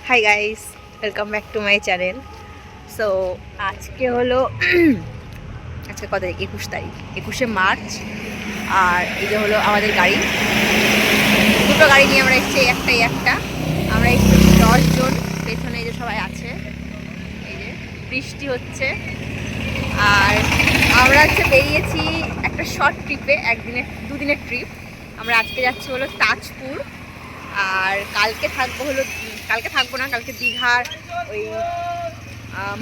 Hi guys, welcome back to my channel. So আজকে হলো আজকে কত তারিখ? 21 তারিখ, 21শে মার্চ। আর এই যে হলো আমাদের গাড়ি, দুটো গাড়ি নিয়ে আমরা এসেছি, একটাই একটা। আমরা এসেছি 10 জন, পেছনে এই যে সবাই আছে। এই যে বৃষ্টি হচ্ছে, আর আমরা হচ্ছে বেরিয়েছি একটা শর্ট ট্রিপে, দুদিনের ট্রিপ। আমরা আজকে যাচ্ছি হলো তাজপুর, আর কালকে থাকবো না, কালকে দীঘার ওই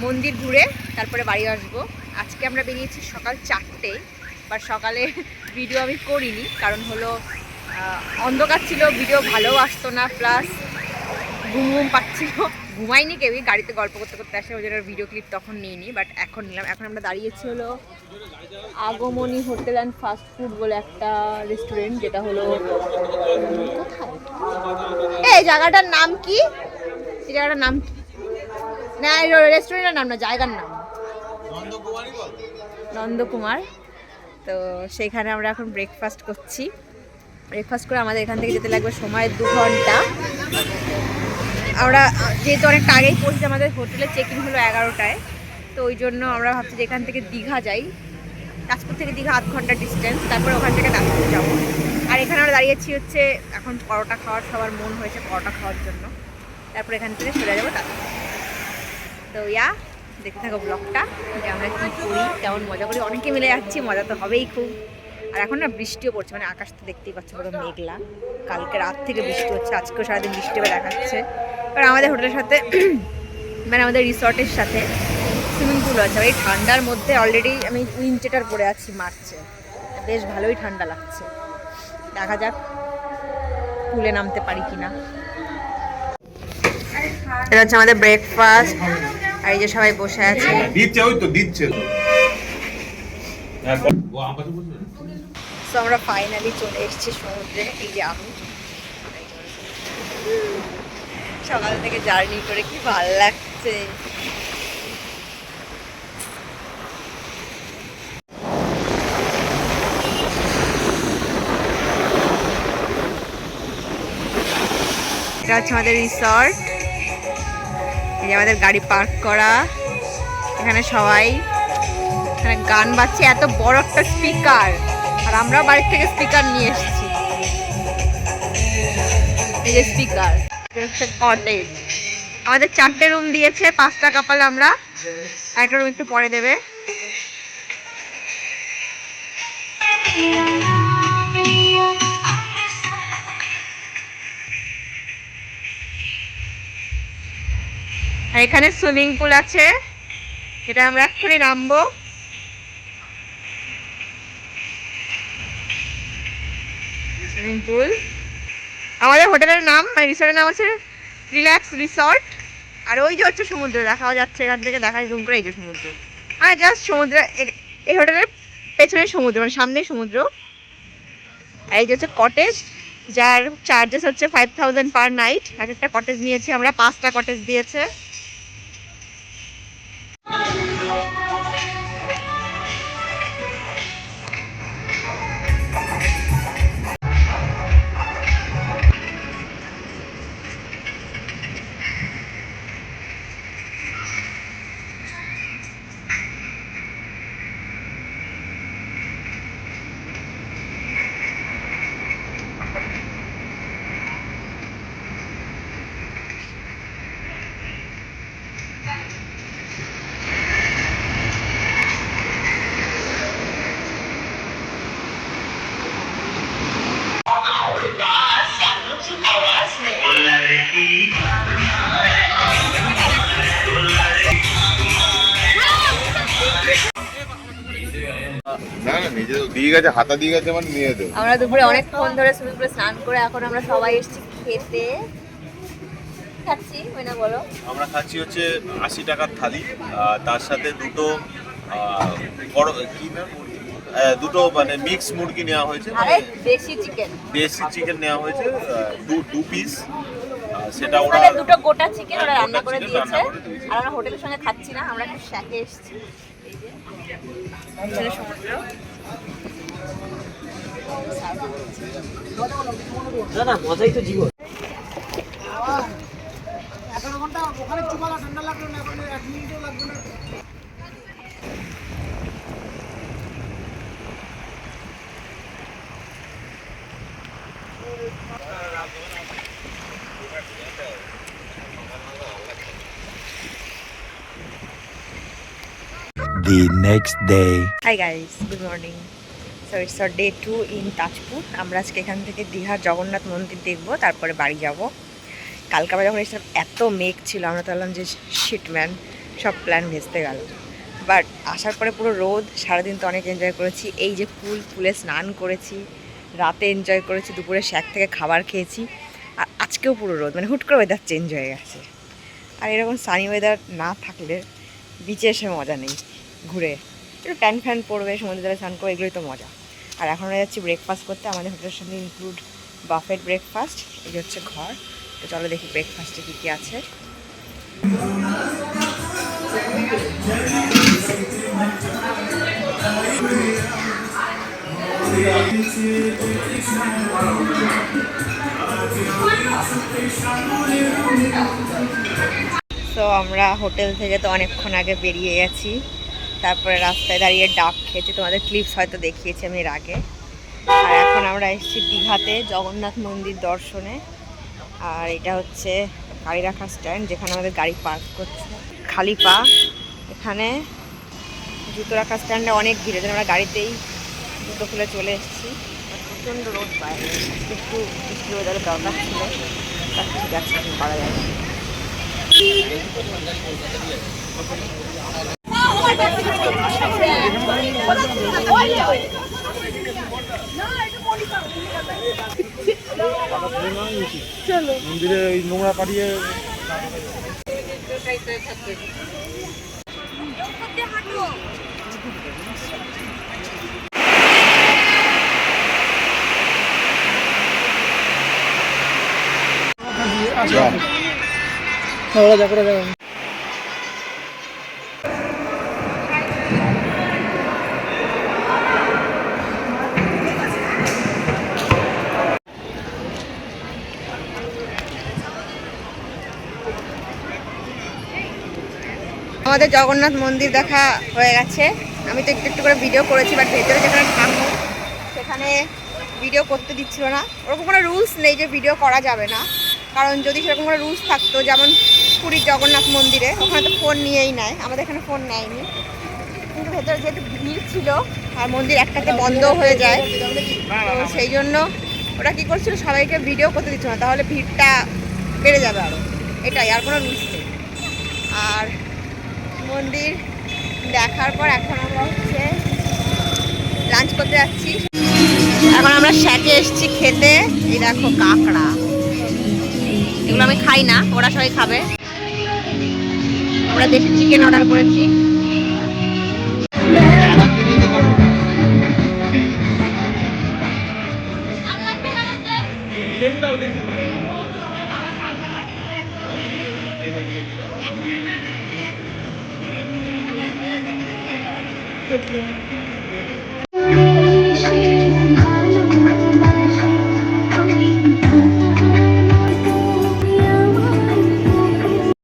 মন্দির ঘুরে তারপরে বাড়ি আসবো। আজকে আমরা বেরিয়েছি সকাল 4টেয়, বা সকালে ভিডিও আমি করিনি, কারণ হলো অন্ধকার ছিল, ভিডিও ভালো আসতো না, প্লাস ঘুম পাচ্ছিল। ঘুমাইনি কেউই, গাড়িতে গল্প করতে করতে আসে, ওই জন্য ভিডিও ক্লিপ তখন নিইনি, বাট এখন নিলাম। এখন আমরা দাঁড়িয়েছি হলো আগমনী হোটেল অ্যান্ড ফাস্ট ফুড বলে একটা রেস্টুরেন্ট, যেটা হলো কোথায়, এই জায়গাটার নাম কি? এই জায়গাটার নাম কি? না, রেস্টুরেন্টের নাম না, জায়গার নাম নন্দকুমার। তো সেইখানে আমরা এখন ব্রেকফাস্ট করছি। ব্রেকফাস্ট করে আমাদের এখান থেকে যেতে লাগবে সময় 2 ঘন্টা। আমরা যেহেতু অনেকটা আগেই পৌঁছেছি, আমাদের হোটেলে চেক ইন হলো 11টায়, তো ওই জন্য আমরা ভাবছি যে এখান থেকে দীঘা যাই। তাজপুর থেকে দীঘা 8 ঘন্টা ডিস্টেন্স, তারপরে ওখান থেকে তাজপুর যাবো। আর এখানে আমরা দাঁড়িয়েছি হচ্ছে এখন পরোটা খাওয়ার, সবার মন হয়েছে পরোটা খাওয়ার জন্য। তারপরে এখান থেকে চলে যাবো তাজপুর। তো দেখতে থাকো ব্লগটা, যে আমরা কী করি, কেমন মজা করি। অনেকে মিলে যাচ্ছি, মজা তো হবেই খুব। আর এখন না বৃষ্টিও পড়ছে, মানে আকাশ তো দেখতেই পাচ্ছ পুরো মেঘলা। কালকে রাত থেকে বৃষ্টি হচ্ছে, আজকেও সারাদিন বৃষ্টি হয়ে দেখাচ্ছে। এবার আমাদের হোটেলের সাথে মানে আমাদের রিসর্টের সাথে সুইমিং পুল আছে। এই ঠান্ডার মধ্যে অলরেডি আমি উইন্টার পরে আছি মার্চে, বেশ ভালোই ঠান্ডা লাগছে। দেখা যাক পুলে নামতে পারি কিনা। এটা হচ্ছে আমাদের ব্রেকফাস্ট, আর এই যে সবাই বসে আছে। তো আমরা ফাইনালি চলে এসেছি সমুদ্রে। এই যে আমি সকাল থেকে জার্নি করে কি ভালো লাগছে। এটা হচ্ছে আমাদের রিসর্ট, এই যে আমাদের গাড়ি পার্ক করা। এখানে সবাই, এখানে গান বাজছে, এত বড় একটা স্পিকার, আর আমরাও বাড়ির থেকে স্পিকার নিয়ে এসেছি। এই যে স্পিকার, কটেজ। আমাদের 4টে রুম দিয়েছে, 5টা কাপাল আমরা, একটা রুম একটু পরে দেবে। আর এখানে সুইমিং পুল আছে, এটা আমরা এক্ষুনি নামবো। Swimming pool. আমাদের হোটেলের নাম, মানে রিসর্টের নাম আছে রিল্যাক্স রিসর্ট। আর ওই যে হচ্ছে সমুদ্র, দেখাও যাচ্ছে এখান থেকে, দেখা জুম করে। এই যে সমুদ্র, আর জাস্ট সমুদ্র, এই হোটেলের পেছনে সমুদ্র, মানে সামনেই সমুদ্র। আর এই যে হচ্ছে কটেজ, যার চার্জেস হচ্ছে 5000 পার নাইট। এক একটা কটেজ নিয়েছি আমরা, 5টা কটেজ দিয়েছে। আমরা দুপুরে অনেকক্ষণ ধরে সুইমিং পুলে স্নান করে এখন আমরা সবাই এসেছি খেতে। খাচ্ছি না, বলো। আমরা খাচ্ছি হচ্ছে 80 টাকার থালি, তার সাথে দুটো মানে মিক্স মুরগি নেওয়া হয়েছে, দেশি চিকেন নেওয়া হয়েছে, 2 পিস। সেটা ওরা দুটো গোটা চিকেন ওরা রান্না করে দিয়েছে। আর আমরা হোটেলের সঙ্গে খাচ্ছি না, আমরা একটু শ্যাকে এসেছি। এই যে সমুদ্র, না মজাই তো জীবন। ওখানে চুপালা ঠান্ডা লাগলো না, এখন 1 মিনিটও লাগবে না। The next day. Hi guys, good morning. So it's our day 2 in Tajpur. আমরা আজকে এখান থেকে দীঘার জগন্নাথ মন্দির দেখবো, তারপরে বাড়ি যাব। কালকে আমরা যখন এসেছিলাম এত মেঘ ছিল, আমরা তো বললাম যে শিটম্যান, সব প্ল্যান ভেস্তে গেল। বাট আসার পরে পুরো রোদ, সারাদিন তো অনেক এনজয় করেছি। এই যে পুলে স্নান করেছি, রাতে এনজয় করেছি, দুপুরে শ্যাক থেকে খাবার খেয়েছি। আর আজকেও পুরো রোদ, মানে হুট করে ওয়েদার চেঞ্জ হয়ে গেছে। আর এরকম সানি ওয়েদার না থাকলে বিচে এসে মজা নেই। ঘুরে একটু ট্যান ফ্যান পড়বে, সমুদ্রে জলে স্নান করবে, এগুলোই তো মজা। আর এখন আমরা যাচ্ছি ব্রেকফাস্ট করতে। আমাদের হোটেলের সঙ্গে ইনক্লুড বাফেট ব্রেকফাস্ট। এই যে হচ্ছে ঘর। তো চলো দেখি ব্রেকফাস্টে কী কী আছে। তো আমরা হোটেল থেকে তো অনেকক্ষণ আগে বেরিয়ে গেছি। তারপরে রাস্তায় দাঁড়িয়ে ডাব খেয়েছি, তোমাদের ক্লিপস হয়তো দেখিয়েছি আমি এর আগে। আর এখন আমরা এসেছি দীঘাতে জগন্নাথ মন্দির দর্শনে। আর এটা হচ্ছে গাড়ি রাখার স্ট্যান্ড, যেখানে আমাদের গাড়ি পার্ক করছে। খালি পা, এখানে জুতো রাখার স্ট্যান্ডে অনেক ভিড়, যেন আমরা গাড়িতেই জুতো খুলে চলে এসেছি। প্রচণ্ড রোদ বাইরে, একটু বৃষ্টি ওয়েদারের দরকার ছিল। তার ঠিক আছে, এখন করা যাবে। মন্দিরে ওই নোংরা পাঠিয়ে আমাদের জগন্নাথ মন্দির দেখা হয়ে গেছে। আমি তো একটু একটু করে ভিডিও করেছি, বাট ভেতরে যেখানে ঠাকুর সেখানে ভিডিও করতে দিচ্ছিল না। ওরকম কোনো রুলস নেই যে ভিডিও করা যাবে না, কারণ যদি সেরকম কোনো রুলস থাকতো, যেমন পুরীর জগন্নাথ মন্দিরে, ওখানে তো ফোন নিয়েই নেয়, আমাদের এখানে ফোন নেয়নি। কিন্তু ভেতরে যেহেতু ভিড় ছিল আর মন্দির একটাতে বন্ধও হয়ে যায়, তো সেই জন্য ওরা কী করছিল, সবাইকে ভিডিও করতে দিচ্ছিল না, তাহলে ভিড়টা বেড়ে যাবে আরও। এটাই, আর কোনো রুলস নেই। আর মন্দির দেখার পর এখন আমরা হচ্ছে লাঞ্চ করতে যাচ্ছি। এখন আমরা শ্যাকে এসেছি খেতে। এই দেখো কাঁকড়া, এগুলো আমি খাই না, ওরা সবাই খাবে। আমরা দেশি চিকেন অর্ডার করেছি।